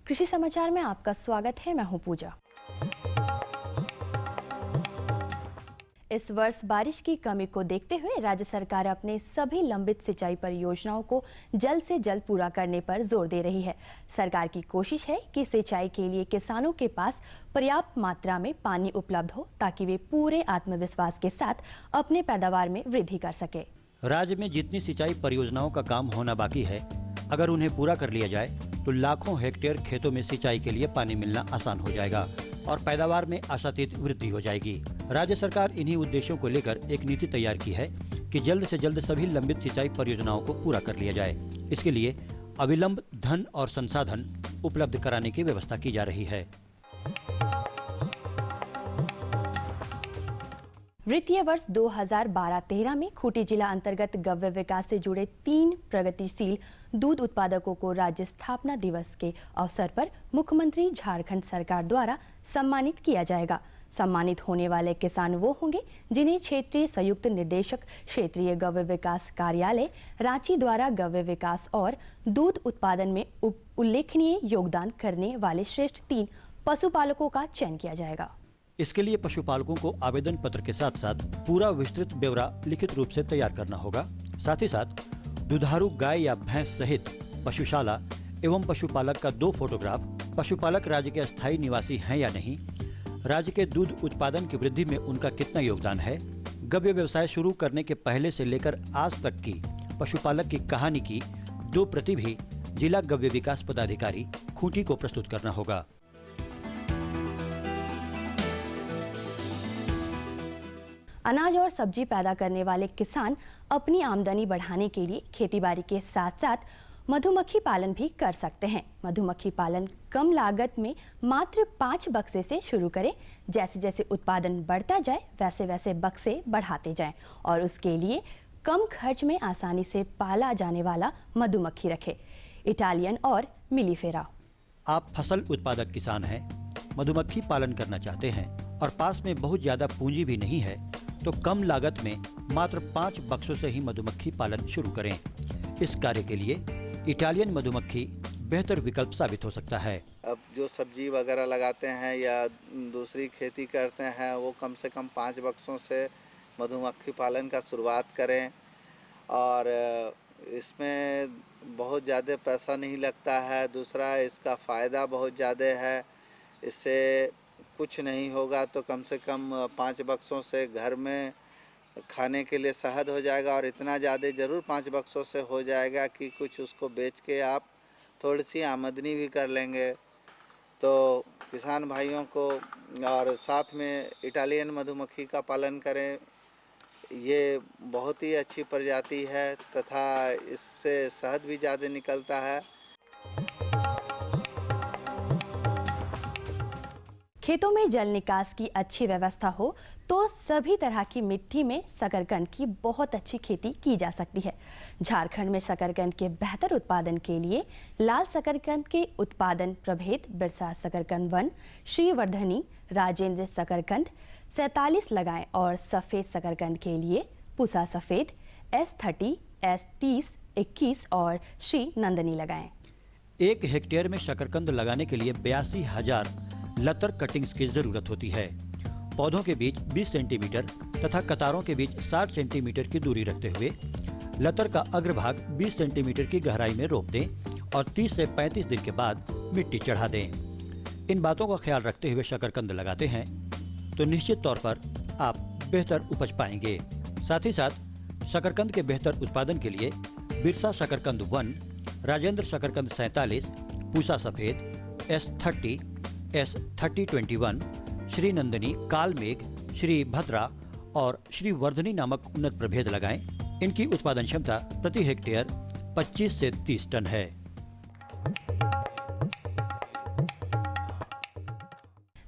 कृषि समाचार में आपका स्वागत है। मैं हूं पूजा। इस वर्ष बारिश की कमी को देखते हुए राज्य सरकार अपने सभी लंबित सिंचाई परियोजनाओं को जल्द से जल्द पूरा करने पर जोर दे रही है। सरकार की कोशिश है कि सिंचाई के लिए किसानों के पास पर्याप्त मात्रा में पानी उपलब्ध हो ताकि वे पूरे आत्मविश्वास के साथ अपने पैदावार में वृद्धि कर सके। राज्य में जितनी सिंचाई परियोजनाओं का काम होना बाकी है, अगर उन्हें पूरा कर लिया जाए तो लाखों हेक्टेयर खेतों में सिंचाई के लिए पानी मिलना आसान हो जाएगा और पैदावार में आशातीत वृद्धि हो जाएगी। राज्य सरकार इन्हीं उद्देश्यों को लेकर एक नीति तैयार की है कि जल्द से जल्द सभी लंबित सिंचाई परियोजनाओं को पूरा कर लिया जाए। इसके लिए अविलंब धन और संसाधन उपलब्ध कराने की व्यवस्था की जा रही है। वित्तीय वर्ष 2012-13 में खूंटी जिला अंतर्गत गव्य विकास से जुड़े 3 प्रगतिशील दूध उत्पादकों को राज्य स्थापना दिवस के अवसर पर मुख्यमंत्री झारखंड सरकार द्वारा सम्मानित किया जाएगा। सम्मानित होने वाले किसान वो होंगे जिन्हें क्षेत्रीय संयुक्त निर्देशक क्षेत्रीय गव्य विकास कार्यालय रांची द्वारा गव्य विकास और दूध उत्पादन में उल्लेखनीय योगदान करने वाले श्रेष्ठ 3 पशुपालकों का चयन किया जाएगा। इसके लिए पशुपालकों को आवेदन पत्र के साथ साथ पूरा विस्तृत ब्यौरा लिखित रूप से तैयार करना होगा। साथ ही साथ दुधारू गाय या भैंस सहित पशुशाला एवं पशुपालक का 2 फोटोग्राफ, पशुपालक राज्य के अस्थायी निवासी हैं या नहीं, राज्य के दूध उत्पादन की वृद्धि में उनका कितना योगदान है, गव्य व्यवसाय शुरू करने के पहले से लेकर आज तक की पशुपालक की कहानी की 2 प्रति भी जिला गव्य विकास पदाधिकारी खूंटी को प्रस्तुत करना होगा। अनाज और सब्जी पैदा करने वाले किसान अपनी आमदनी बढ़ाने के लिए खेतीबाड़ी के साथ साथ मधुमक्खी पालन भी कर सकते हैं। मधुमक्खी पालन कम लागत में मात्र 5 बक्से से शुरू करें। जैसे जैसे उत्पादन बढ़ता जाए वैसे वैसे बक्से बढ़ाते जाएं और उसके लिए कम खर्च में आसानी से पाला जाने वाला मधुमक्खी रखें। इटालियन और मिलीफेरा। आप फसल उत्पादक किसान हैं, मधुमक्खी पालन करना चाहते हैं और पास में बहुत ज्यादा पूंजी भी नहीं है तो कम लागत में मात्र 5 बक्सों से ही मधुमक्खी पालन शुरू करें। इस कार्य के लिए इटालियन मधुमक्खी बेहतर विकल्प साबित हो सकता है। अब जो सब्जी वगैरह लगाते हैं या दूसरी खेती करते हैं वो कम से कम 5 बक्सों से मधुमक्खी पालन का शुरुआत करें और इसमें बहुत ज़्यादा पैसा नहीं लगता है। दूसरा, इसका फ़ायदा बहुत ज़्यादा है। इससे कुछ नहीं होगा तो कम से कम 5 बक्सों से घर में खाने के लिए शहद हो जाएगा और इतना ज़्यादा ज़रूर 5 बक्सों से हो जाएगा कि कुछ उसको बेच के आप थोड़ी सी आमदनी भी कर लेंगे। तो किसान भाइयों को और साथ में इटालियन मधुमक्खी का पालन करें। ये बहुत ही अच्छी प्रजाति है तथा इससे शहद भी ज़्यादा निकलता है। खेतों में जल निकास की अच्छी व्यवस्था हो तो सभी तरह की मिट्टी में शकरकंद की बहुत अच्छी खेती की जा सकती है। झारखंड में शकरकंद के बेहतर उत्पादन के लिए लाल शकरकंद के उत्पादन प्रभेद बिरसा शकरकंद 1, श्रीवर्धनी, राजेंद्र शकरकंद 47 लगाएं और सफ़ेद शकरकंद के लिए पूसा सफ़ेद S30, S30, 21 और श्री नंदनी लगाएं। 1 हेक्टेयर में शकरकंद लगाने के लिए 82,000 लतर कटिंग्स की जरूरत होती है। पौधों के बीच 20 सेंटीमीटर तथा कतारों के बीच 60 सेंटीमीटर की दूरी रखते हुए लतर का अग्रभाग 20 सेंटीमीटर की गहराई में रोप दें और 30 से 35 दिन के बाद मिट्टी चढ़ा दें। इन बातों का ख्याल रखते हुए शकरकंद लगाते हैं तो निश्चित तौर पर आप बेहतर उपज पाएंगे। साथ ही साथ शकरकंद के बेहतर उत्पादन के लिए बिरसा शकरकंद 1, राजेंद्र शकरकंद 47, पूसा सफेद S30, S3021, श्री नंदनी, कालमेघ, श्री भद्रा और श्री वर्धनी नामक उन्नत प्रभेद लगाएं। इनकी उत्पादन क्षमता प्रति हेक्टेयर 25 से 30 टन है।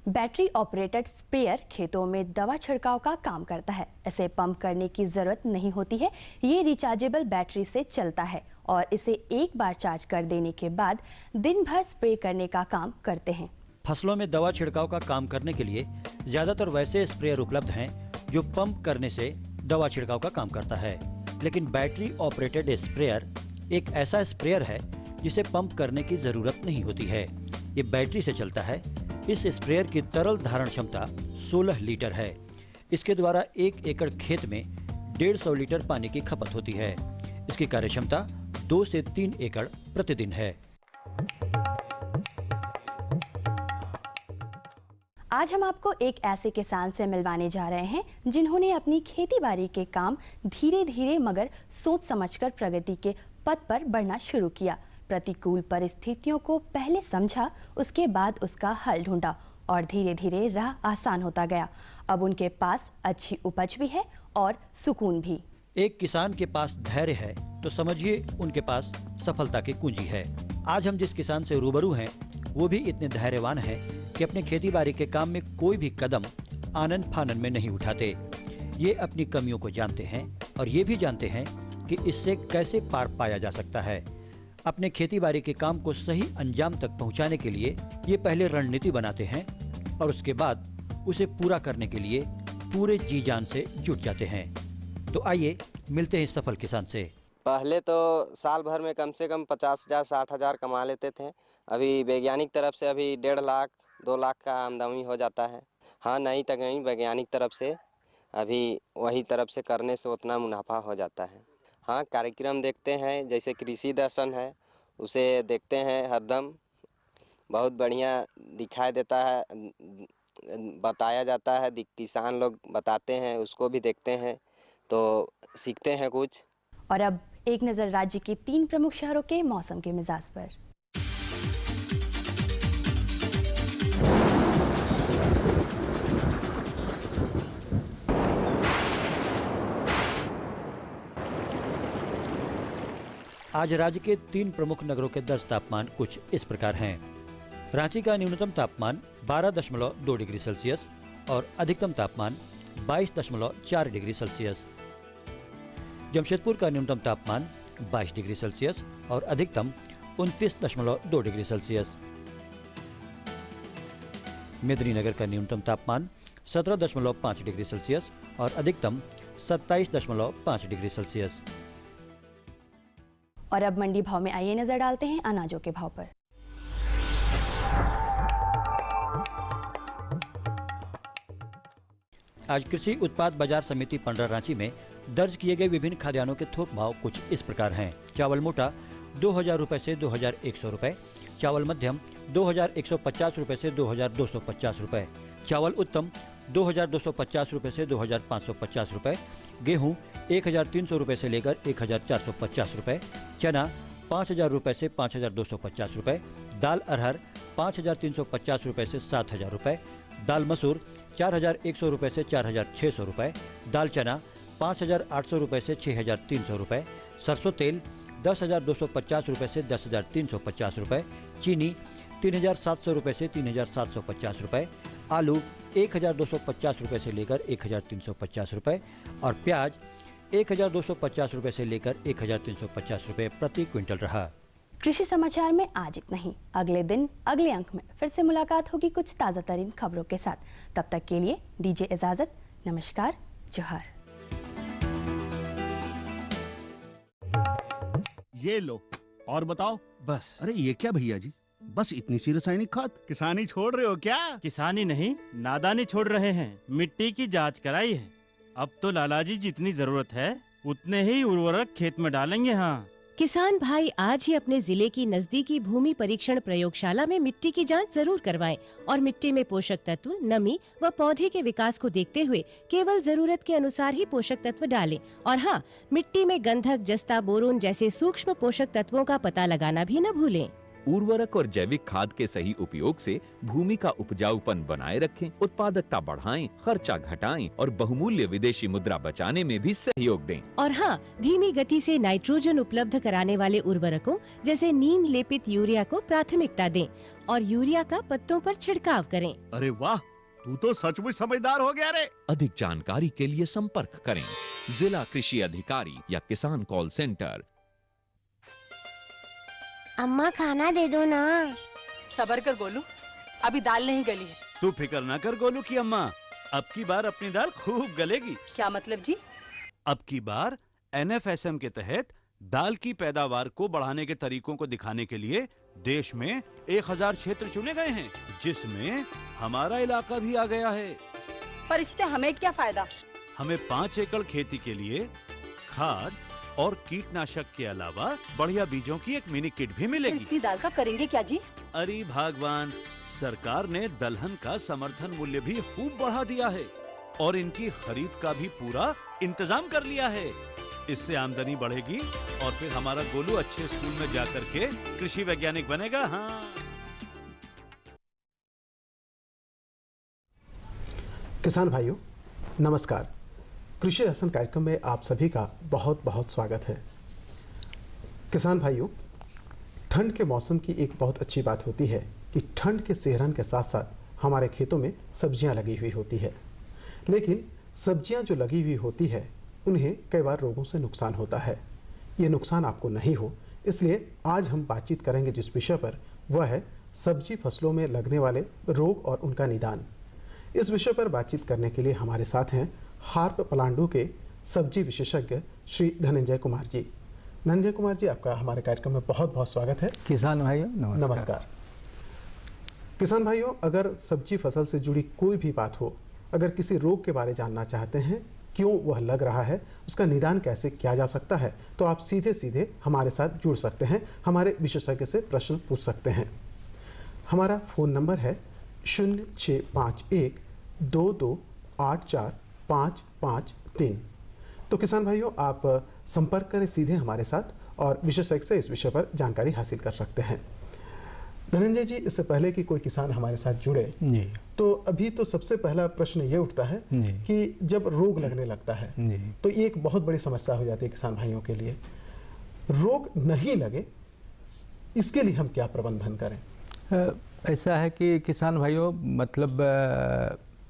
बैटरी ऑपरेटेड स्प्रेयर खेतों में दवा छिड़काव का काम करता है। इसे पंप करने की जरूरत नहीं होती है। ये रिचार्जेबल बैटरी से चलता है और इसे एक बार चार्ज कर देने के बाद दिन भर स्प्रे करने का काम करते हैं। फसलों में दवा छिड़काव का काम करने के लिए ज्यादातर वैसे स्प्रेयर उपलब्ध हैं जो पंप करने से दवा छिड़काव का काम करता है, लेकिन बैटरी ऑपरेटेड स्प्रेयर एक ऐसा स्प्रेयर है जिसे पंप करने की जरूरत नहीं होती है। ये बैटरी से चलता है। इस स्प्रेयर की तरल धारण क्षमता 16 लीटर है। इसके द्वारा 1 एकड़ खेत में 150 लीटर पानी की खपत होती है। इसकी कार्यक्षमता 2 से 3 एकड़ प्रतिदिन है। आज हम आपको एक ऐसे किसान से मिलवाने जा रहे हैं जिन्होंने अपनी खेती-बाड़ी के काम धीरे-धीरे मगर सोच समझकर प्रगति के पथ पर बढ़ना शुरू किया। प्रतिकूल परिस्थितियों को पहले समझा, उसके बाद उसका हल ढूंढा और धीरे-धीरे राह आसान होता गया। अब उनके पास अच्छी उपज भी है और सुकून भी। एक किसान के पास धैर्य है तो समझिए उनके पास सफलता की कुंजी है। आज हम जिस किसान से रूबरू हैं वो भी इतने धैर्यवान हैं कि अपने खेती-बाड़ी के काम में कोई भी कदम आनन फानन में नहीं उठाते। ये अपनी कमियों को जानते हैं और ये भी जानते हैं कि इससे कैसे पार पाया जा सकता है। अपने खेती-बाड़ी के काम को सही अंजाम तक पहुंचाने के लिए ये पहले रणनीति बनाते हैं और उसके बाद उसे पूरा करने के लिए पूरे जी जान से जुट जाते हैं। तो आइए मिलते हैं इस सफल किसान से। पहले तो साल भर में कम से कम 50,000 60,000 कमा लेते थे। अभी वैज्ञानिक तरफ से अभी 1.5 लाख 2 लाख का आमदनी हो जाता है। हाँ, नहीं तो नहीं, वैज्ञानिक तरफ से अभी वही तरफ से करने से उतना मुनाफा हो जाता है। हाँ, कार्यक्रम देखते हैं, जैसे कृषि दर्शन है उसे देखते हैं हरदम। बहुत बढ़िया दिखाई देता है, बताया जाता है, किसान लोग बताते हैं, उसको भी देखते हैं तो सीखते हैं कुछ। और अब एक नजर राज्य के 3 प्रमुख शहरों के मौसम के मिजाज पर। आज राज्य के 3 प्रमुख नगरों के 10 तापमान कुछ इस प्रकार हैं। रांची का न्यूनतम तापमान 12.2 डिग्री सेल्सियस और अधिकतम तापमान 22.4 डिग्री सेल्सियस। जमशेदपुर का न्यूनतम तापमान 22 डिग्री सेल्सियस और अधिकतम 29.2 डिग्री सेल्सियस। मेदिनीनगर का न्यूनतम तापमान 17.5 डिग्री सेल्सियस और अधिकतम 27.5 डिग्री सेल्सियस। और अब मंडी भाव में आइए नजर डालते हैं अनाजों के भाव पर। आज कृषि उत्पाद बाजार समिति पंडरा रांची में दर्ज किए गए विभिन्न खाद्यान्नों के थोक भाव कुछ इस प्रकार हैं। चावल मोटा 2,000 रुपए से 2,100 रुपए, चावल मध्यम 2,150 रुपए से 2,250 रुपए, चावल उत्तम 2,250 रुपए से 2,550 रुपए, गेहूं 1,300 रुपए से लेकर 1,450 रुपए, चना 5,000 रुपए से 5,250 रुपए, दाल अरहर 5,350 रुपए से 7,000 रुपए, दाल मसूर 4,100 रुपए से 4,600 रुपए, दाल चना 5,800 रुपए से 6,300 रुपए, सरसों तेल 10,250 रुपए से 10,350 रुपए, चीनी 3,700 रुपए से 3,750 रुपए, आलू 1,250 रुपए से लेकर 1,350 रुपए और प्याज 1,250 रुपए से लेकर 1,350 रुपए प्रति क्विंटल रहा। कृषि समाचार में आज इतना ही। अगले दिन अगले अंक में फिर से मुलाकात होगी कुछ ताज़ा तरीन खबरों के साथ। तब तक के लिए दीजिए इजाजत। नमस्कार, जोहार। ये लो और बताओ। बस। अरे ये क्या भैया जी, बस इतनी सी रासायनिक खाद? किसानी छोड़ रहे हो क्या? किसानी नहीं, नादानी छोड़ रहे हैं। मिट्टी की जांच कराई है। अब तो लालाजी जितनी जरूरत है उतने ही उर्वरक खेत में डालेंगे। हाँ, किसान भाई आज ही अपने जिले की नजदीकी भूमि परीक्षण प्रयोगशाला में मिट्टी की जांच जरूर करवाएं और मिट्टी में पोषक तत्व, नमी व पौधे के विकास को देखते हुए केवल जरूरत के अनुसार ही पोषक तत्व डालें। और हाँ, मिट्टी में गंधक, जस्ता, बोरोन जैसे सूक्ष्म पोषक तत्वों का पता लगाना भी न भूलें। उर्वरक और जैविक खाद के सही उपयोग से भूमि का उपजाऊपन बनाए रखें, उत्पादकता बढ़ाएं, खर्चा घटाएं और बहुमूल्य विदेशी मुद्रा बचाने में भी सहयोग दें। और हाँ, धीमी गति से नाइट्रोजन उपलब्ध कराने वाले उर्वरकों जैसे नीम लेपित यूरिया को प्राथमिकता दें और यूरिया का पत्तों पर छिड़काव करें। अरे वाह, तू तो सचमुच समझदार हो गया रे। अधिक जानकारी के लिए संपर्क करें जिला कृषि अधिकारी या किसान कॉल सेंटर। अम्मा खाना दे दो ना। सबर कर गोलू, अभी दाल नहीं गली है। तू फिक्र ना कर गोलू की अम्मा, अब की बार अपनी दाल खूब गलेगी। क्या मतलब जी? अब की बार NFSM के तहत दाल की पैदावार को बढ़ाने के तरीकों को दिखाने के लिए देश में 1000 क्षेत्र चुने गए हैं, जिसमें हमारा इलाका भी आ गया है। पर इससे हमें क्या फायदा? हमें 5 एकड़ खेती के लिए खाद और कीटनाशक के अलावा बढ़िया बीजों की एक मिनी किट भी मिलेगी। इतनी दाल का करेंगे क्या जी? अरे भगवान, सरकार ने दलहन का समर्थन मूल्य भी खूब बढ़ा दिया है और इनकी खरीद का भी पूरा इंतजाम कर लिया है। इससे आमदनी बढ़ेगी और फिर हमारा गोलू अच्छे स्कूल में जाकर के कृषि वैज्ञानिक बनेगा। हाँ। किसान भाइयों नमस्कार। कृषि दर्शन कार्यक्रम में आप सभी का बहुत बहुत स्वागत है। किसान भाइयों, ठंड के मौसम की एक बहुत अच्छी बात होती है कि ठंड के सेहरन के साथ साथ हमारे खेतों में सब्जियां लगी हुई होती है, लेकिन सब्जियां जो लगी हुई होती है उन्हें कई बार रोगों से नुकसान होता है। ये नुकसान आपको नहीं हो, इसलिए आज हम बातचीत करेंगे जिस विषय पर, वह है सब्जी फसलों में लगने वाले रोग और उनका निदान। इस विषय पर बातचीत करने के लिए हमारे साथ हैं हार्प पलांडू के सब्जी विशेषज्ञ श्री धनंजय कुमार जी। धनंजय कुमार जी, आपका हमारे कार्यक्रम में बहुत बहुत स्वागत है। किसान भाइयों नमस्कार। किसान भाइयों, अगर सब्जी फसल से जुड़ी कोई भी बात हो, अगर किसी रोग के बारे जानना चाहते हैं, क्यों वह लग रहा है, उसका निदान कैसे किया जा सकता है, तो आप सीधे सीधे हमारे साथ जुड़ सकते हैं, हमारे विशेषज्ञ से प्रश्न पूछ सकते हैं। हमारा फ़ोन नंबर है 0651 2284 553। तो किसान भाइयों, आप संपर्क करें सीधे हमारे साथ और विशेषज्ञ से इस विषय पर जानकारी हासिल कर सकते हैं। धनंजय जी, इससे पहले कि कोई किसान हमारे साथ जुड़े जी, तो अभी तो सबसे पहला प्रश्न ये उठता है कि जब रोग लगने लगता है तो ये एक बहुत बड़ी समस्या हो जाती है किसान भाइयों के लिए। रोग नहीं लगे, इसके लिए हम क्या प्रबंधन करें? ऐसा है कि किसान भाइयों, मतलब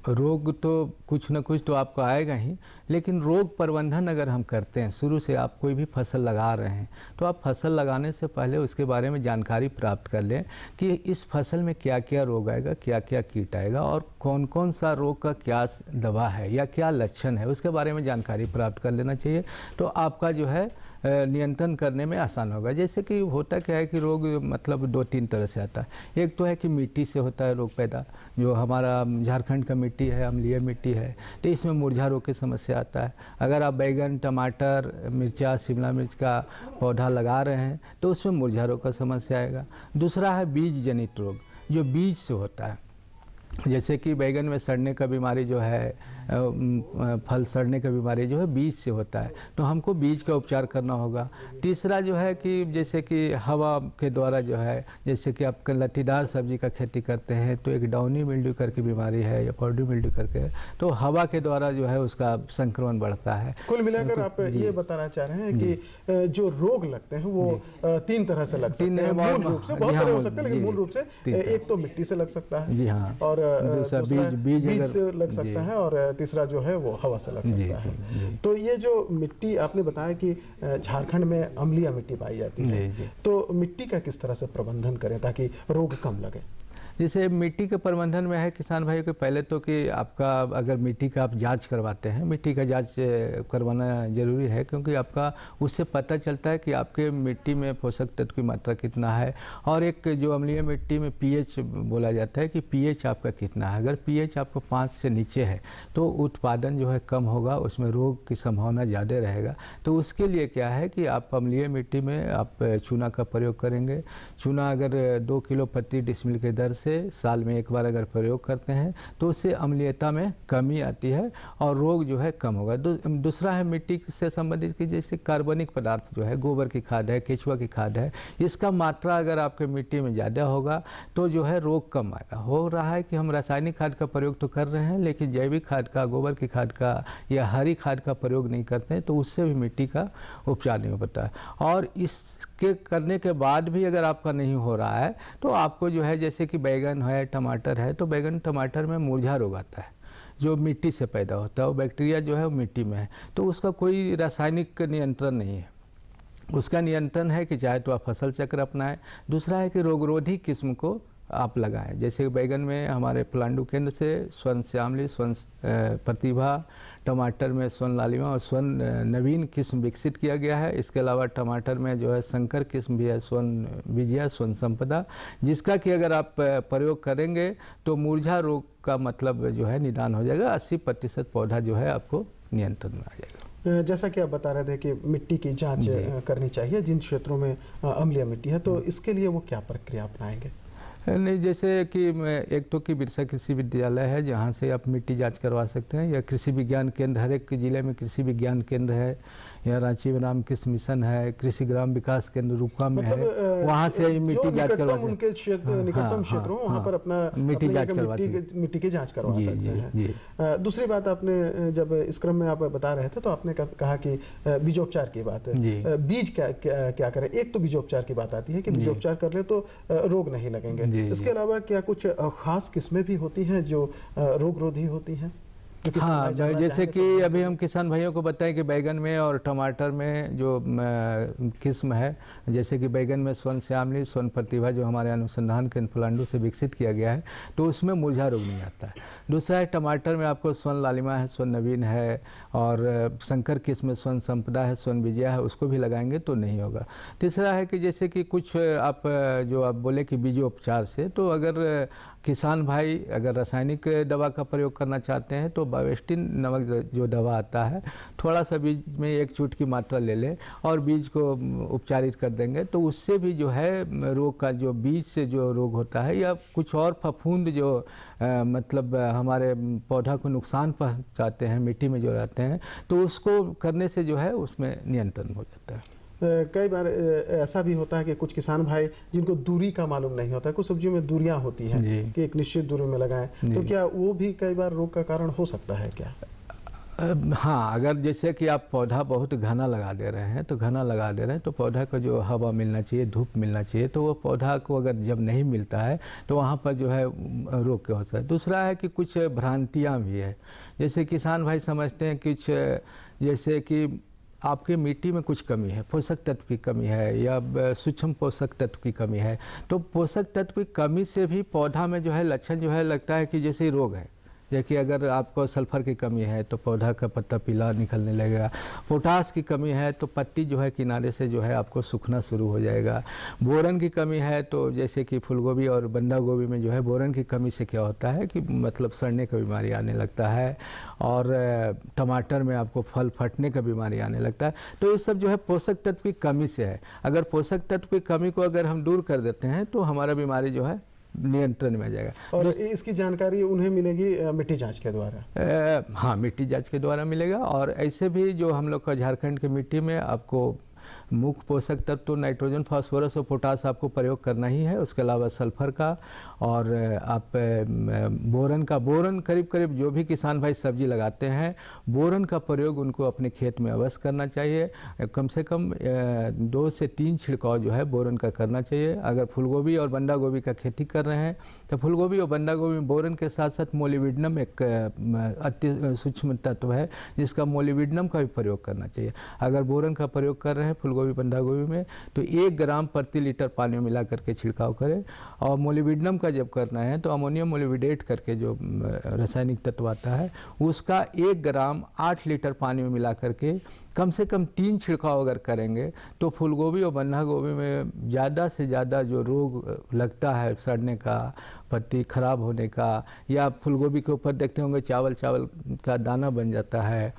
रोग तो कुछ न कुछ तो आपको आएगा ही, लेकिन रोग प्रबंधन अगर हम करते हैं, शुरू से आप कोई भी फसल लगा रहे हैं तो आप फसल लगाने से पहले उसके बारे में जानकारी प्राप्त कर लें कि इस फसल में क्या क्या रोग आएगा, क्या क्या कीट आएगा और कौन कौन सा रोग का क्या दवा है या क्या लक्षण है, उसके बारे में जानकारी प्राप्त कर लेना चाहिए। तो आपका जो है नियंत्रण करने में आसान होगा। जैसे कि होता क्या है कि रोग मतलब 2-3 तरह से आता है। एक तो है कि मिट्टी से होता है रोग पैदा, जो हमारा झारखंड का मिट्टी है, अम्लीय मिट्टी है, तो इसमें मुरझा रोग की समस्या आता है। अगर आप बैगन, टमाटर, मिर्चा, शिमला मिर्च का पौधा लगा रहे हैं तो उसमें मुरझा रोग का समस्या आएगा। दूसरा है बीज जनित रोग, जो बीज से होता है, जैसे कि बैगन में सड़ने का बीमारी जो है, फल सड़ने का बीमारी जो है बीज से होता है, तो हमको बीज का उपचार करना होगा। तीसरा जो है कि जैसे कि हवा के द्वारा जो है, जैसे कि आप लत्तीदार सब्जी का खेती करते हैं तो एक डाउनी मिल्ड्यू करके बीमारी है या पाउडरी मिल्ड्यू करके, तो हवा के द्वारा जो है उसका संक्रमण बढ़ता है। कुल मिलाकर आप ये बताना चाह रहे हैं कि जो रोग लगते हैं वो 3 तरह से लग सकते हैं। मूल रूप से बहुत तरह हो सकते हैं, लेकिन मूल रूप से एक तो मिट्टी से लग सकता है जी हाँ, और दूसरा बीज से लग सकता है, और तीसरा जो है वो हवा से लग सकता है। तो ये जो मिट्टी आपने बताया कि झारखंड में अम्लीय मिट्टी पाई जाती है, तो मिट्टी का किस तरह से प्रबंधन करें ताकि रोग कम लगे? जैसे मिट्टी के प्रबंधन में है किसान भाइयों के, पहले तो कि आपका अगर मिट्टी का आप जांच करवाते हैं, मिट्टी का जांच करवाना जरूरी है, क्योंकि आपका उससे पता चलता है कि आपके मिट्टी में पोषक तत्व की मात्रा कितना है। और एक जो अम्लीय मिट्टी में पीएच बोला जाता है कि पीएच आपका कितना है। अगर पीएच आपको 5 से नीचे है तो उत्पादन जो है कम होगा, उसमें रोग की संभावना ज़्यादा रहेगा। तो उसके लिए क्या है कि आप अम्लीय मिट्टी में आप चूना का प्रयोग करेंगे। चूना अगर 2 किलो प्रति डिसमिल के दर से साल में एक बार अगर प्रयोग करते हैं तो उससे अम्लीयता में कमी आती है और रोग जो है कम होगा। दूसरा है मिट्टी से संबंधित कि जैसे कार्बनिक पदार्थ जो है, गोबर की खाद है, केचुआ की खाद है, इसका मात्रा अगर आपके मिट्टी में ज़्यादा होगा तो जो है रोग कम आएगा। हो रहा है कि हम रासायनिक खाद का प्रयोग तो कर रहे हैं, लेकिन जैविक खाद का, गोबर की खाद का या हरी खाद का प्रयोग नहीं करते हैं, तो उससे भी मिट्टी का उपचार नहीं हो पाता है। और इसके करने के बाद भी अगर आपका नहीं हो रहा है तो आपको जो है, जैसे कि बैगन है, टमाटर है, तो बैगन टमाटर में मुरझा रोग आता है जो मिट्टी से पैदा होता है, वो बैक्टीरिया जो है वो मिट्टी में है, तो उसका कोई रासायनिक नियंत्रण नहीं है। उसका नियंत्रण है कि चाहे तो आप फसल चक्र अपनाएं। दूसरा है कि रोगरोधी किस्म को आप लगाएं। जैसे बैगन में हमारे पलांडु केंद्र से स्वर्ण श्यामली, स्वर्ण प्रतिभा, टमाटर में स्वर्ण लालिमा और स्वर्ण नवीन किस्म विकसित किया गया है। इसके अलावा टमाटर में जो है संकर किस्म भी है, स्वर्ण विजया, स्वर्ण संपदा, जिसका कि अगर आप प्रयोग करेंगे तो मुरझा रोग का मतलब जो है निदान हो जाएगा। 80% पौधा जो है आपको नियंत्रण में आ जाएगा। जैसा कि आप बता रहे थे कि मिट्टी की जांच करनी चाहिए जिन क्षेत्रों में अम्लीय मिट्टी है, तो इसके लिए वो क्या प्रक्रिया अपनाएंगे? नहीं, जैसे कि एक तो कि बिरसा कृषि विद्यालय है जहाँ से आप मिट्टी जांच करवा सकते हैं, या कृषि विज्ञान केंद्र, हर एक जिले में कृषि विज्ञान केंद्र है, या रांची में रामकृष्ण मिशन है, कृषि ग्राम विकास केंद्र रुका में है, वहाँ से मिट्टी जांच करवा सकते हैं। उनके क्षेत्र निकटतम क्षेत्रों वहाँ पर अपना मिट्टी की जांच करवा सकते हैं। दूसरी बात, आपने जब इस क्रम में आप बता रहे थे तो आपने कहा कि बीजोपचार की बात है। बीज क्या करें? एक तो बीजोपचार की बात आती है कि बीजोपचार कर ले तो रोग नहीं लगेंगे। इसके अलावा क्या कुछ खास किस्में भी होती हैं जो रोगरोधी होती हैं? हाँ, जैसे कि अभी हम किसान भाइयों को बताएं कि बैगन में और टमाटर में जो किस्म है, जैसे कि बैगन में स्वर्ण श्यामली, स्वर्ण प्रतिभा जो हमारे अनुसंधान केंद्र पलांडु से विकसित किया गया है, तो उसमें मुरझा रोग नहीं आता है। दूसरा है टमाटर में आपको स्वर्ण लालिमा है, स्वर्ण नवीन है, और संकर किस्म में स्वर्ण संपदा है, स्वर्ण विजया है, उसको भी लगाएंगे तो नहीं होगा। तीसरा है कि जैसे कि कुछ आप जो आप बोले कि बीजोपचार से, तो अगर किसान भाई अगर रासायनिक दवा का प्रयोग करना चाहते हैं तो बावेस्टिन नामक जो दवा आता है, थोड़ा सा बीज में 1 चुटकी मात्रा ले लें और बीज को उपचारित कर देंगे, तो उससे भी जो है रोग का जो बीज से जो रोग होता है या कुछ और फफूंद जो मतलब हमारे पौधा को नुकसान पहुंचाते हैं मिट्टी में जो रहते हैं, तो उसको करने से जो है उसमें नियंत्रण हो जाता है। कई बार ऐसा भी होता है कि कुछ किसान भाई जिनको दूरी का मालूम नहीं होता है, कुछ सब्जियों में दूरियां होती हैं कि एक निश्चित दूरी में लगाएं, तो क्या वो भी कई बार रोग का कारण हो सकता है क्या? हाँ, अगर जैसे कि आप पौधा बहुत घना लगा दे रहे हैं, तो घना लगा दे रहे हैं तो पौधा को जो हवा मिलना चाहिए, धूप मिलना चाहिए, तो वो पौधा को अगर जब नहीं मिलता है तो वहाँ पर जो है रोग क्या होता है। दूसरा है कि कुछ भ्रांतियाँ भी है, जैसे किसान भाई समझते हैं कुछ, जैसे कि आपकी मिट्टी में कुछ कमी है, पोषक तत्व की कमी है या सूक्ष्म पोषक तत्व की कमी है, तो पोषक तत्व की कमी से भी पौधा में जो है लक्षण जो है लगता है कि जैसे रोग है। देखिए, अगर आपको सल्फर की कमी है तो पौधा का पत्ता पीला निकलने लगेगा, पोटास की कमी है तो पत्ती जो है किनारे से जो है आपको सूखना शुरू हो जाएगा, बोरन की कमी है तो जैसे कि फूलगोभी और बंधा गोभी में जो है बोरन की कमी से क्या होता है कि मतलब सड़ने का बीमारी आने लगता है, और टमाटर में आपको फल फटने का बीमारी आने लगता है। तो ये सब जो है पोषक तत्व की कमी से है। अगर पोषक तत्व की कमी को अगर हम दूर कर देते हैं तो हमारा बीमारी जो है नियंत्रण में आ जाएगा। और इसकी जानकारी उन्हें मिलेगी मिट्टी जांच के द्वारा? हाँ, मिट्टी जांच के द्वारा मिलेगा। और ऐसे भी जो हम लोग का झारखंड की मिट्टी में आपको मुख्य पोषक तत्व तो नाइट्रोजन, फास्फोरस और पोटास आपको प्रयोग करना ही है। उसके अलावा सल्फर का और आप बोरन का, बोरन करीब करीब जो भी किसान भाई सब्जी लगाते हैं, बोरन का प्रयोग उनको अपने खेत में अवश्य करना चाहिए। कम से कम 2 से 3 छिड़काव जो है बोरन का करना चाहिए। अगर फूलगोभी और बंधा गोभी का खेती कर रहे हैं तो फूलगोभी और बंधा गोभी में बोरन के साथ साथ मोलिब्डेनम एक अति सूक्ष्म तत्व है जिसका मोलिब्डेनम का भी प्रयोग करना चाहिए। अगर बोरन का प्रयोग कर रहे हैं फूलगोभी बंधा गोभी में तो 1 ग्राम प्रति लीटर पानी में मिला करके छिड़काव करें। और मोलिब्डेनम का जब करना है तो अमोनियम मोलिब्डेट करके जो रासायनिक तत्व आता है उसका 1 ग्राम 8 लीटर पानी में मिला करके कम से कम 3 छिड़काव अगर करेंगे तो फूलगोभी और बंधा गोभी में ज़्यादा से ज़्यादा जो रोग लगता है, सड़ने का, पत्ती खराब होने का, या फूलगोभी के ऊपर देखते होंगे चावल का दाना बन जाता है,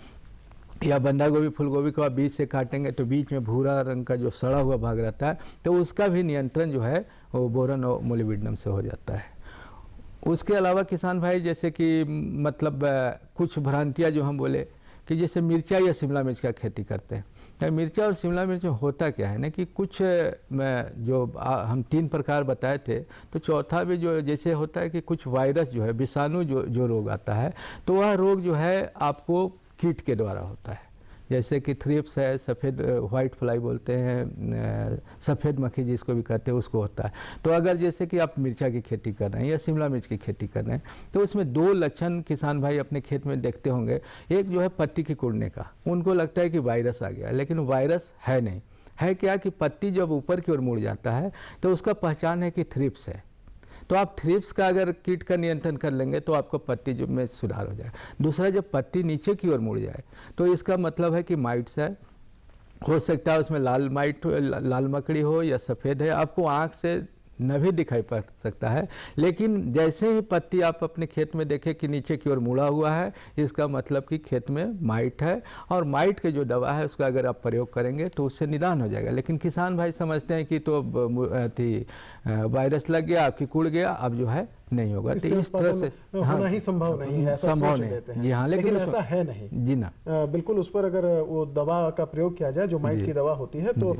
या बंधा गोभी फूलगोभी को आप बीज से काटेंगे तो बीच में भूरा रंग का जो सड़ा हुआ भाग रहता है, तो उसका भी नियंत्रण जो है वो बोरन और मोलिब्डेनम से हो जाता है। उसके अलावा किसान भाई जैसे कि मतलब कुछ भ्रांतियाँ जो हम बोले कि जैसे मिर्चा या शिमला मिर्च का खेती करते हैं, तो मिर्चा और शिमला मिर्च में होता क्या है ना कि कुछ जो हम 3 प्रकार बताए थे, तो चौथा भी जो जैसे होता है कि कुछ वायरस जो है, विषाणु जो रोग आता है, तो वह रोग जो है आपको कीट के द्वारा होता है। जैसे कि थ्रिप्स है, सफ़ेद वाइट फ्लाई बोलते हैं, सफ़ेद मक्खी जिसको भी कहते हैं, उसको होता है। तो अगर जैसे कि आप मिर्चा की खेती कर रहे हैं या शिमला मिर्च की खेती कर रहे हैं तो उसमें 2 लक्षण किसान भाई अपने खेत में देखते होंगे। एक जो है पत्ती के कुड़ने का, उनको लगता है कि वायरस आ गया, लेकिन वायरस है नहीं। है क्या कि पत्ती जब ऊपर की ओर मुड़ जाता है तो उसका पहचान है कि थ्रिप्स है। तो आप थ्रिप्स का अगर कीट का नियंत्रण कर लेंगे तो आपको पत्ती जो में सुधार हो जाएगा। दूसरा, जब पत्ती नीचे की ओर मुड़ जाए तो इसका मतलब है कि माइट्स है, हो सकता है उसमें लाल मकड़ी हो या सफ़ेद है, आपको आँख से न भी दिखाई पड़ सकता है, लेकिन जैसे ही पत्ती आप अपने खेत में देखें कि नीचे की ओर मुड़ा हुआ है, इसका मतलब कि खेत में माइट है, और माइट के जो दवा है उसका अगर आप प्रयोग करेंगे तो उससे निदान हो जाएगा। लेकिन किसान भाई समझते हैं कि तो वायरस लग गया, सिकुड़ गया, अब जो है नहीं होगा, तो इस तरह से होना ही संभव नहीं है, ऐसा संभव सोच लेते हैं। जी हाँ, लेकिन ऐसा है नहीं जी ना, बिल्कुल उस पर अगर वो दवा का प्रयोग किया जाए जो माइट की दवा होती है तो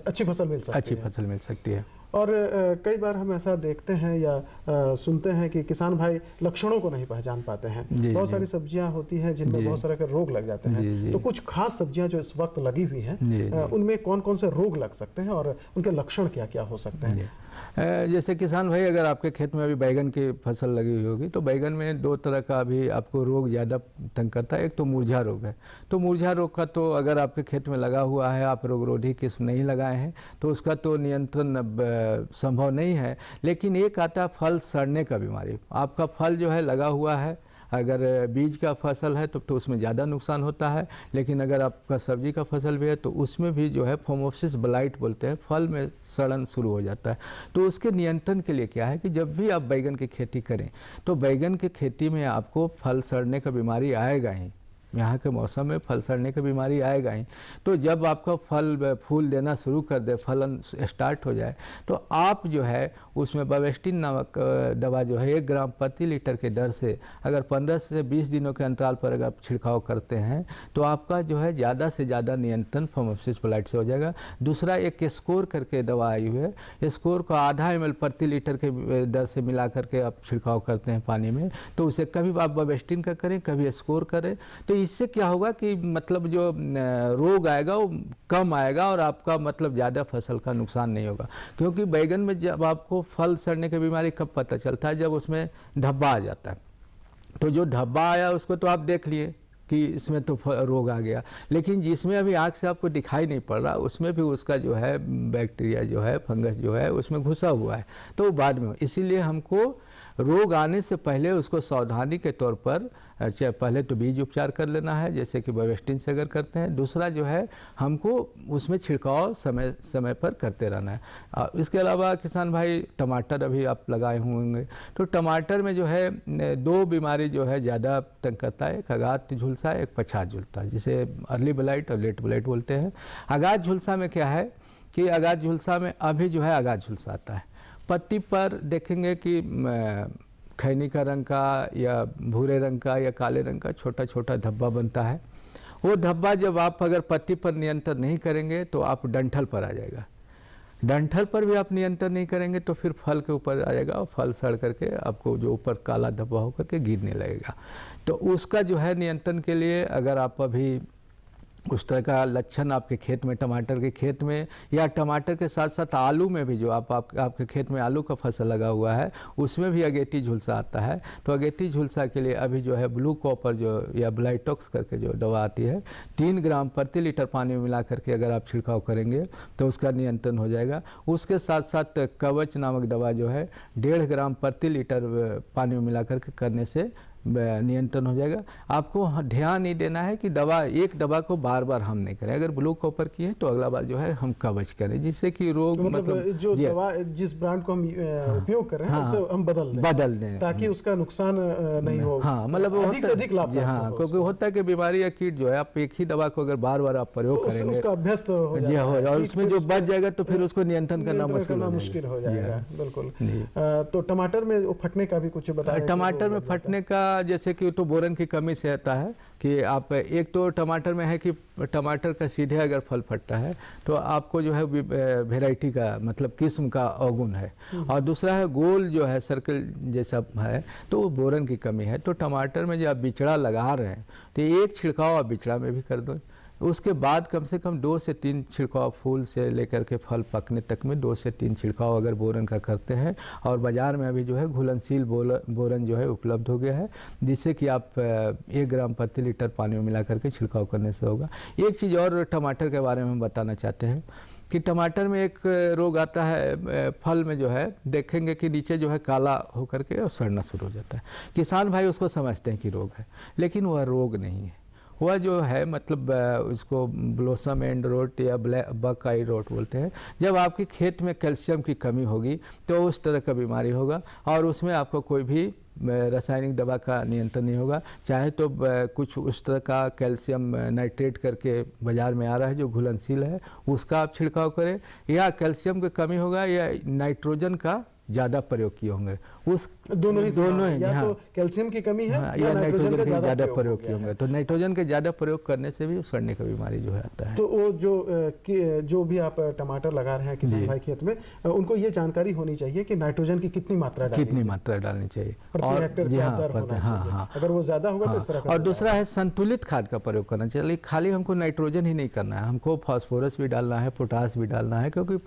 अच्छी फसल मिल सकती है। अच्छी फसल मिल सकती है। और कई बार हम ऐसा देखते हैं या सुनते हैं कि किसान भाई लक्षणों को नहीं पहचान पाते हैं। बहुत सारी सब्जियां होती हैं जिनमें बहुत सारे रोग लग जाते हैं, तो कुछ खास सब्जियां जो इस वक्त लगी हुई हैं उनमें कौन कौन से रोग लग सकते हैं और उनके लक्षण क्या क्या हो सकते हैं? जैसे किसान भाई, अगर आपके खेत में अभी बैगन की फसल लगी हुई होगी तो बैगन में दो तरह का अभी आपको रोग ज़्यादा तंग करता है। एक तो मुरझा रोग है, तो मुरझा रोग का तो अगर आपके खेत में लगा हुआ है, आप रोगरोधी किस्म नहीं लगाए हैं तो उसका तो नियंत्रण संभव नहीं है। लेकिन एक आता है फल सड़ने का बीमारी। आपका फल जो है लगा हुआ है, अगर बीज का फसल है तो उसमें ज़्यादा नुकसान होता है, लेकिन अगर आपका सब्जी का फसल भी है तो उसमें भी जो है फोमोसिस ब्लाइट बोलते हैं, फल में सड़न शुरू हो जाता है। तो उसके नियंत्रण के लिए क्या है कि जब भी आप बैगन की खेती करें तो बैगन की खेती में आपको फल सड़ने का बीमारी आएगा ही, यहाँ के मौसम में फल सड़ने की बीमारी आएगा ही। तो जब आपका फूल देना शुरू कर दे, फलन स्टार्ट हो जाए, तो आप जो है उसमें बावेस्टिन नामक दवा जो है 1 ग्राम प्रति लीटर के दर से अगर 15 से 20 दिनों के अंतराल पर अगर आप छिड़काव करते हैं तो आपका जो है ज़्यादा से ज़्यादा नियंत्रण फोमोसिस ब्लाइट से हो जाएगा। दूसरा, एक स्कोर करके दवा आई हुई है, स्कोर को आधा ml प्रति लीटर के दर से मिला करके आप छिड़काव करते हैं पानी में, तो उसे कभी आप बावेस्टिन का करें, कभी स्कोर करें, तो इससे क्या होगा कि मतलब जो रोग आएगा वो कम आएगा और आपका मतलब ज़्यादा फसल का नुकसान नहीं होगा। क्योंकि बैगन में जब आपको फल सड़ने की बीमारी कब पता चलता है, जब उसमें धब्बा आ जाता है। तो जो धब्बा आया उसको तो आप देख लिए कि इसमें तो रोग आ गया, लेकिन जिसमें अभी आँख से आपको दिखाई नहीं पड़ रहा उसमें भी उसका जो है बैक्टीरिया जो है, फंगस जो है उसमें घुसा हुआ है, तो बाद में। इसीलिए हमको रोग आने से पहले उसको सावधानी के तौर पर पहले तो बीज उपचार कर लेना है, जैसे कि बावेस्टिन से अगर करते हैं। दूसरा जो है हमको उसमें छिड़काव समय समय पर करते रहना है। इसके अलावा किसान भाई, टमाटर अभी आप लगाए होंगे, तो टमाटर में जो है 2 बीमारी जो है ज़्यादा तंग करता है, एक आगात झुलसा, एक पछात झुलसा, जिसे अर्ली ब्लाइट और लेट ब्लाइट बोलते हैं। आगात झुलसा में क्या है कि आगात झुलसा में अभी जो है आगात झुलसा आता है, पत्ती पर देखेंगे कि खैनी का रंग का या भूरे रंग का या काले रंग का छोटा छोटा धब्बा बनता है। वो धब्बा जब आप अगर पत्ती पर नियंत्रण नहीं करेंगे तो आप डंठल पर आ जाएगा, डंठल पर भी आप नियंत्रण नहीं करेंगे तो फिर फल के ऊपर आ जाएगा और फल सड़ करके आपको जो ऊपर काला धब्बा होकर के गिरने लगेगा। तो उसका जो है नियंत्रण के लिए अगर आप अभी उस तरह का लक्षण आपके खेत में, टमाटर के खेत में या टमाटर के साथ साथ आलू में भी जो आपके खेत में आलू का फसल लगा हुआ है उसमें भी अगेती झुलसा आता है, तो अगेती झुलसा के लिए अभी जो है ब्लू कॉपर जो या ब्लाइटॉक्स करके जो दवा आती है 3 ग्राम प्रति लीटर पानी में मिला करके अगर आप छिड़काव करेंगे तो उसका नियंत्रण हो जाएगा। उसके साथ साथ कवच नामक दवा जो है 1.5 ग्राम प्रति लीटर पानी में मिला करके करने से नियंत्रण हो जाएगा। आपको ध्यान नहीं देना है कि एक दवा को बार बार हम नहीं करें, अगर ब्लू कॉपर की है तो अगला बार जो है हम कवच करें, जिससे कि रोग मतलब जो दवा जिस ब्रांड को हम उपयोग कर रहे हैं उसे हम बदल दें ताकि उसका नुकसान नहीं हो। हाँ, मतलब अधिक से अधिक लाभ। हाँ, क्योंकि होता है कि बीमारी या कीट जो है आप एक ही दवा को अगर बार बार आप प्रयोग करेंगे उसका अभ्यस्त हो जाएगा और उसमें जो बच जाएगा तो फिर उसको नियंत्रण करना मुश्किल हो जाएगा। बिल्कुल। तो टमाटर में फटने का भी कुछ बताया? टमाटर में फटने का जैसे कि तो बोरन की कमी से आता है कि आप एक तो टमाटर में है कि टमाटर का सीधे अगर फल फटता है तो आपको जो है वेराइटी का मतलब किस्म का अवगुण है, और दूसरा है गोल जो है सर्कल जैसा है तो वो बोरन की कमी है। तो टमाटर में जब आप बिचड़ा लगा रहे हैं तो एक छिड़काव आप बिचड़ा में भी कर दो, उसके बाद कम से कम 2 से 3 छिड़काव फूल से लेकर के फल पकने तक में 2 से 3 छिड़काव अगर बोरन का करते हैं। और बाज़ार में अभी जो है घुलनशील बोरन जो है उपलब्ध हो गया है, जिससे कि आप 1 ग्राम प्रति लीटर पानी में मिला करके छिड़काव करने से होगा। एक चीज़ और टमाटर के बारे में हम बताना चाहते हैं कि टमाटर में एक रोग आता है फल में जो है, देखेंगे कि नीचे जो है काला होकर के और सड़ना शुरू हो जाता है। किसान भाई उसको समझते हैं कि रोग है, लेकिन वह रोग नहीं है। वह जो है मतलब उसको ब्लोसम एंड रोट या बक आई रोट बोलते हैं। जब आपके खेत में कैल्शियम की कमी होगी तो उस तरह का बीमारी होगा, और उसमें आपको कोई भी रासायनिक दवा का नियंत्रण नहीं होगा। चाहे तो कुछ उस तरह का कैल्शियम नाइट्रेट करके बाज़ार में आ रहा है जो घुलनशील है, उसका आप छिड़काव करें, या कैल्शियम की कमी होगा या नाइट्रोजन का ज़्यादा प्रयोग किए होंगे। उस दोनों ही या हाँ, तो कैल्शियम की कमी है या नाइट्रोजन के ज़्यादा प्रयोग किए किया होंगे। तो नाइट्रोजन के ज़्यादा प्रयोग करने से भी सड़ने का बीमारी जो है आता है। तो वो जो भी आप टमाटर लगा रहे हैं किसान भाई खेत में, उनको ये जानकारी होनी चाहिए कि नाइट्रोजन की कितनी मात्रा डालनी चाहिए प्रति हेक्टेयर क्या दर होना चाहिए। अगर वो ज़्यादा होगा तो इस तरह का। और दूसरा है संतुलित खाद का प्रयोग करना चाहिए। खाली हमको नाइट्रोजन ही नहीं करना है, हमको फास्फोरस भी डालना है, पोटास भी डालना है, क्योंकि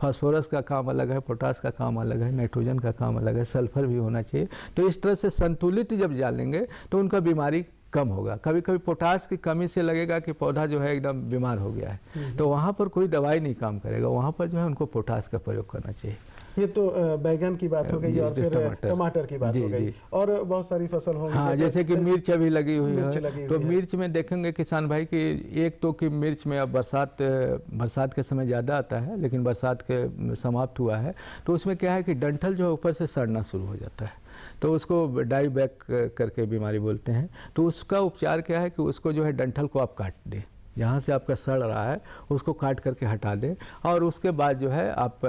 फास्फोरस का काम अलग है, पोटास का काम अलग है, नाइट्रोजन का काम अलग है, सल्फर भी होना चाहिए। तो इस तरह से संतुलित जब डालेंगे तो उनका बीमारी कम होगा। कभी कभी पोटास की कमी से लगेगा कि पौधा जो है एकदम बीमार हो गया है, तो वहाँ पर कोई दवाई नहीं काम करेगा, वहाँ पर जो है उनको पोटास का प्रयोग करना चाहिए। ये तो बैगन की बात हो गई और फिर टमाटर की बात हो गई, और बहुत सारी फसल होंगी। हाँ, जैसे कि मिर्च अभी लगी हुई है, तो मिर्च में देखेंगे किसान भाई कि एक तो कि मिर्च में अब बरसात के समय ज़्यादा आता है, लेकिन बरसात के समाप्त हुआ है तो उसमें क्या है कि डंठल जो है ऊपर से सड़ना शुरू हो जाता है, तो उसको डाई बैक करके बीमारी बोलते हैं। तो उसका उपचार क्या है कि उसको जो है डंठल को आप काट दें, जहाँ से आपका सड़ रहा है उसको काट करके हटा दें, और उसके बाद जो है आप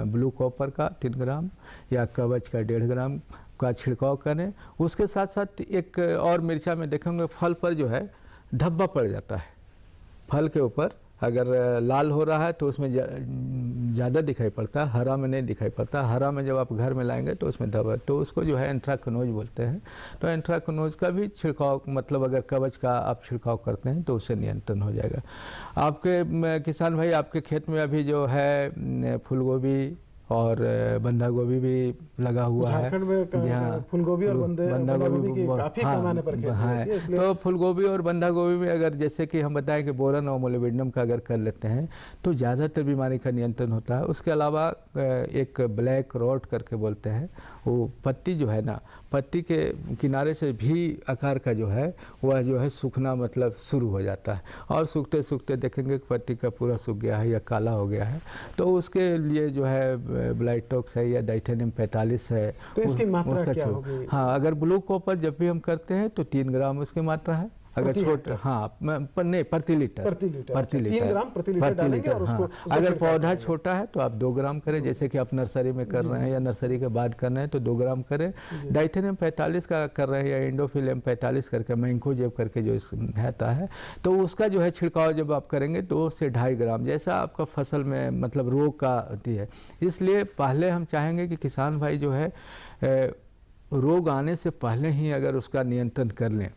ब्लू कॉपर का 3 ग्राम या कवच का 1.5 ग्राम का छिड़काव करें। उसके साथ साथ एक और मिर्चा में देखेंगे फल पर जो है धब्बा पड़ जाता है, फल के ऊपर अगर लाल हो रहा है तो उसमें ज़्यादा दिखाई पड़ता है, हरा में नहीं दिखाई पड़ता। हरा में जब आप घर में लाएंगे तो उसमें धब्बा, तो उसको जो है एंथ्राक्नोज बोलते हैं। तो एंथ्राक्नोज का भी छिड़काव, मतलब अगर कवच का आप छिड़काव करते हैं तो उससे नियंत्रण हो जाएगा। आपके किसान भाई आपके खेत में अभी जो है फूलगोभी और बंधा गोभी भी लगा हुआ है। झारखंड में फूलगोभी और बंधा गोभी की काफी पैमाने पर खेती होती है, इसलिए तो फूलगोभी और बंधा गोभी में अगर जैसे कि हम बताएं कि बोरन और मोलिब्डेनम का अगर कर लेते हैं तो ज़्यादातर बीमारी का नियंत्रण होता है। उसके अलावा एक ब्लैक रॉट करके बोलते हैं, वो पत्ती जो है ना, पत्ती के किनारे से भी आकार का जो है वह जो है सूखना मतलब शुरू हो जाता है, और सूखते सूखते देखेंगे कि पत्ती का पूरा सूख गया है या काला हो गया है, तो उसके लिए जो है ब्लाइटॉक्स है या डाइथेनियम 45 है। तो इसकी मात्रा क्या होगी? हाँ, अगर ब्लू कॉपर जब भी हम करते हैं तो 3 ग्राम उसकी मात्रा है। अगर छोटा, हाँ नहीं, प्रति लीटर 3 ग्राम प्रति लीटर डालेंगे। और उसको अगर पौधा छोटा है तो आप 2 ग्राम करें, जैसे कि आप नर्सरी में कर रहे हैं या नर्सरी के बाद कर रहे हैं तो 2 ग्राम करें। डाइथेनियम 45 का कर रहे हैं या इंडोफिलियम 45 करके, मैंकोजेब करके जो रहता है, तो उसका जो है छिड़काव जब आप करेंगे 2 से 2.5 ग्राम, जैसा आपका फसल में मतलब रोग का होती है। इसलिए पहले हम चाहेंगे कि किसान भाई जो है रोग आने से पहले ही अगर उसका नियंत्रण कर लें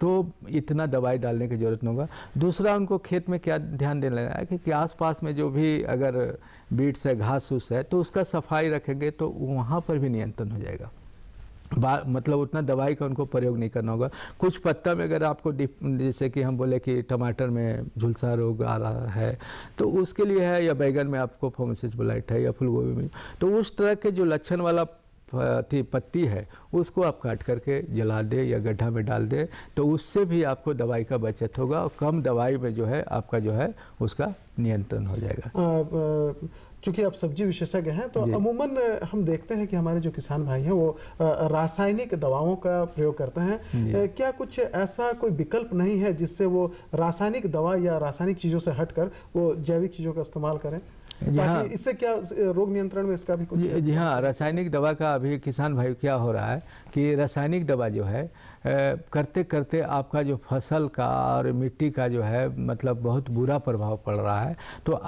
तो इतना दवाई डालने की ज़रूरत नहीं होगा। दूसरा, उनको खेत में क्या ध्यान देना है कि आसपास में जो भी अगर बीट्स है, घास फूस है, तो उसका सफाई रखेंगे तो वहाँ पर भी नियंत्रण हो जाएगा। मतलब उतना दवाई का उनको प्रयोग नहीं करना होगा। कुछ पत्ता में अगर आपको जैसे कि हम बोले कि टमाटर में झुलसा रोग आ रहा है तो उसके लिए है, या बैगन में आपको फोमेसिस ब्लाइट है, या फूलगोभी में, तो उस तरह के जो लक्षण वाला पत्ती है उसको आप काट करके जला दे या गड्ढा में डाल दे, तो उससे भी आपको दवाई का बचत होगा और कम दवाई में जो है आपका जो है उसका नियंत्रण हो जाएगा। चूंकि आप सब्जी विशेषज्ञ हैं तो अमूमन हम देखते हैं कि हमारे जो किसान भाई हैं वो रासायनिक दवाओं का प्रयोग करते हैं। क्या कुछ ऐसा कोई विकल्प नहीं है जिससे वो रासायनिक दवा या रासायनिक चीज़ों से हटकर वो जैविक चीज़ों का इस्तेमाल करें, ताकि इससे क्या रोग नियंत्रण में इसका भी कुछ? जी हाँ, रासायनिक दवा का अभी किसान भाई क्या हो रहा है कि रासायनिक दवा जो है करते करते आपका जो फसल का और मिट्टी का जो है मतलब बहुत बुरा प्रभाव पड़ रहा है। तो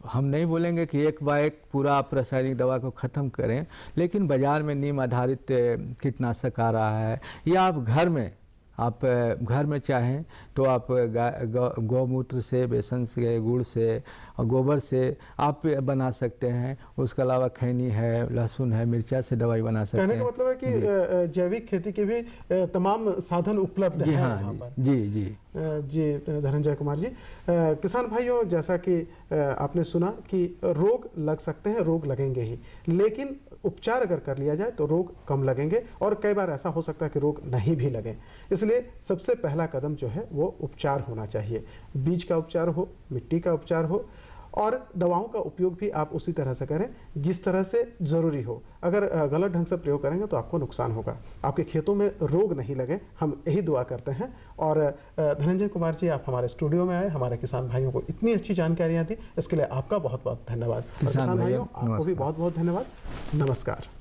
हम नहीं बोलेंगे कि एक बार एक पूरा आप रासायनिक दवा को ख़त्म करें, लेकिन बाज़ार में नीम आधारित कीटनाशक आ रहा है, या आप घर में आप घर में चाहें तो आप गौमूत्र से, बेसन से, गुड़ से और गोबर से आप बना सकते हैं। उसके अलावा खैनी है, लहसुन है, मिर्चा से दवाई बना सकते हैं। कहने का मतलब है कि जैविक खेती के भी तमाम साधन उपलब्ध हैं यहाँ पर। जी धनंजय कुमार जी, किसान भाइयों, जैसा कि आपने सुना कि रोग लग सकते हैं, रोग लगेंगे ही, लेकिन उपचार अगर कर लिया जाए तो रोग कम लगेंगे और कई बार ऐसा हो सकता है कि रोग नहीं भी लगें। इसलिए सबसे पहला कदम जो है वो उपचार होना चाहिए। बीज का उपचार हो, मिट्टी का उपचार हो और दवाओं का उपयोग भी आप उसी तरह से करें जिस तरह से ज़रूरी हो। अगर गलत ढंग से प्रयोग करेंगे तो आपको नुकसान होगा, आपके खेतों में रोग नहीं लगे, हम यही दुआ करते हैं। और धनंजय कुमार जी, आप हमारे स्टूडियो में आए, हमारे किसान भाइयों को इतनी अच्छी जानकारियाँ दी, इसके लिए आपका बहुत बहुत धन्यवाद। किसान भाइयों, आपको भी बहुत बहुत धन्यवाद। नमस्कार।